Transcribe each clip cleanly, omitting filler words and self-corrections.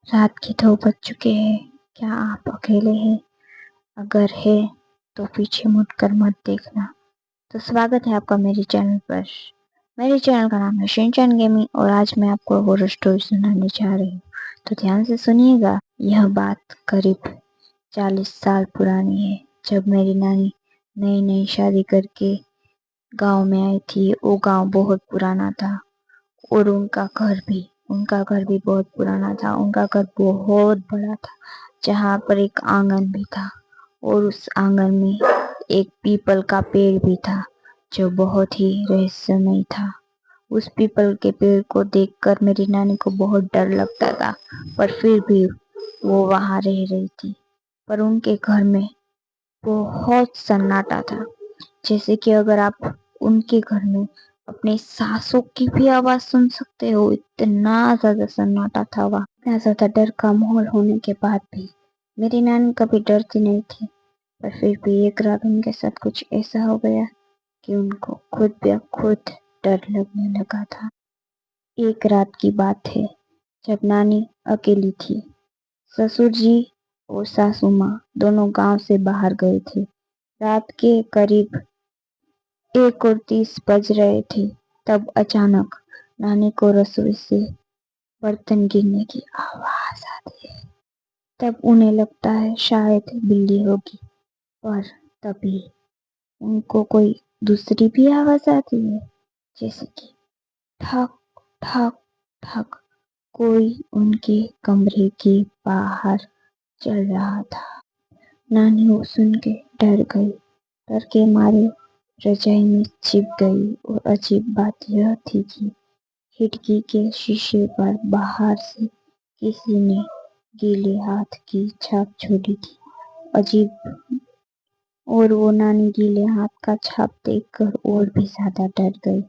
رات کے 2 بج چکے ہیں. کیا آپ اکیلے ہیں؟ اگر ہے تو پیچھے مڑ کر مت دیکھنا. تو سواگت ہے آپ کا میرے چینل پر. میرے چینل کا نام ہے شنچان گیمنگ اور آج میں آپ کو ہارر اسٹوری سنانے جا رہی ہوں. تو دھیان سے سنیے گا. یہ بات قریب 40 سال پرانی ہے. جب میری نانی نئی شادی کر کے گاؤں میں آئی تھی. وہ گاؤں بہت پرانا تھا اور ان کا گھر بھی بہت پرانا تھا. ان کا گھر بہت بڑا تھا جہاں پر ایک آنگن بھی تھا اور اس آنگن میں ایک پیپل کا پیڑ بھی تھا جو بہت ہی رہسیہمئی تھا. اس پیپل کے پیڑ کو دیکھ کر میری نانی کو بہت ڈر لگتا تھا پر پھر بھی وہ وہاں رہ رہی تھی. پر ان کے گھر میں بہت سناٹا تھا. جیسے کہ اگر آپ ان کے گھر میں اپنے سانسوں کی بھی آواز سن سکتے ہو. اتنا زیادہ سناٹا تھا وہاں. اتنا زیادہ ڈر کا ماحول ہونے کے بعد بھی میری نانی کبھی ڈرتی نہیں تھی. پر پھر بھی ایک رات ان کے ساتھ کچھ ایسا ہو گیا کہ ان کو خود بخود ڈر لگنے لگا تھا. ایک رات کی بات ہے جب نانی اکیلی تھی. سسر جی اور ساسو ماں دونوں گاؤں سے باہر گئے تھے. رات کے قریب 1:30 بج رہے تھے. تب اچانک نانی کو رسوئی سے برتن گرنے کی آواز آتی ہے. تب انہیں لگتا ہے شاید بلی ہوگی پر تبھی ان کو کوئی دوسری بھی آواز آتی ہے جیسے کہ ٹھک ٹھک ٹھک. کوئی ان کے کمرے کے باہر چل رہا تھا. نانی وہ سن کے ڈر گئی. ڈر کے مارے رجائی میں چھپ گئی اور عجیب بات یہ تھی کہ کھڑکی کے شیشے پر باہر سے کسی نے گیلے ہاتھ کی چھاپ چھوڑی تھی. عجیب. اور وہ نانی گیلے ہاتھ کا چھاپ دیکھ کر اور بھی زیادہ ڈر گئی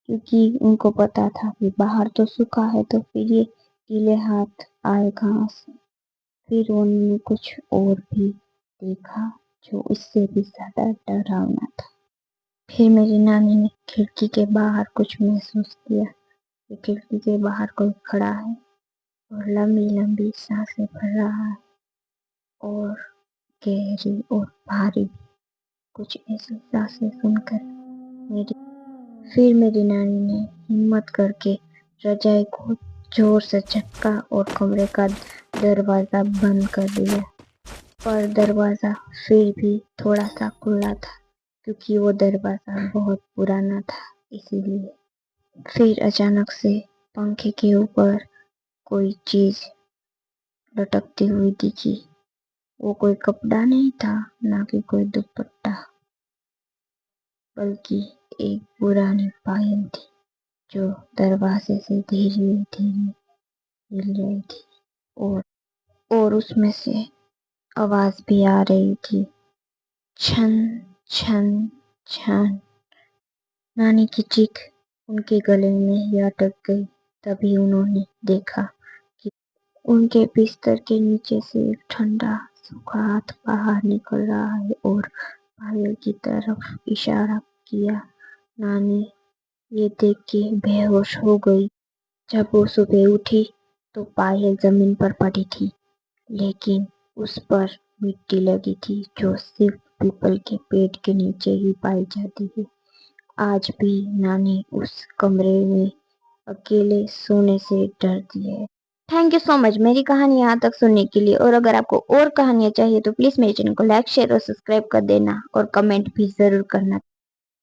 کیونکہ ان کو پتا تھا کہ باہر تو سوکھا ہے تو پھر یہ گیلے ہاتھ آئے کہاں سے. پھر انہوں نے کچھ اور بھی دیکھا جو اس سے بھی زیادہ ڈراونا تھا. پھر میری نانی نے کھڑکی کے باہر کچھ محسوس کیا کہ کھڑکی کے باہر کوئی کھڑا ہے اور لمبی لمبی سانسیں بھر رہا ہے اور گہری اور بھاری. کچھ ایسی سانسیں سن کر میری نانی نے ہمت کر کے رجائی کو زور سے جھٹکا اور کمرے کا دروازہ بند کر دیا. پر دروازہ پھر بھی تھوڑا سا کھلا تھا کیونکہ وہ دروازہ بہت پرانا تھا اسی لیے. پھر اچانک سے پنکھے کے اوپر کوئی چیز لٹکتی ہوئی دکھی. وہ کوئی کپڑا نہیں تھا نہ کہ کوئی دوپٹہ بلکہ ایک پرانی پائل تھی جو دروازے سے دھیرے دھیرے ہل رہی تھی اور اس میں سے آواز بھی آ رہی تھی. چھن چھن چھن. نانی کی چیخ ان کے گلے میں ہی اٹک گئی. تبھی انہوں نے دیکھا کہ ان کے بستر کے نیچے سے ایک ٹھنڈا سوکھا ہاتھ باہر نکل رہا ہے اور پائل کی طرف اشارہ کیا. نانی یہ دیکھ کے بے ہوش ہو گئی. جب وہ صبح اٹھی تو پائل زمین پر پڑی تھی لیکن اس پر مٹی لگی تھی جو صرف پیپل کے پیڑ کے نیچے ہی پائی جاتی ہے. آج بھی نانی اس کمرے میں اکیلے سونے سے ڈرتی ہے. تھینک یو سو مچ میری کہانی یہاں تک سننے کے لیے. اور اگر آپ کو اور کہانیاں چاہیے تو پلیز میرے چینل کو لائک شیئر اور سبسکرائب کر دینا اور کمنٹ بھی ضرور کرنا.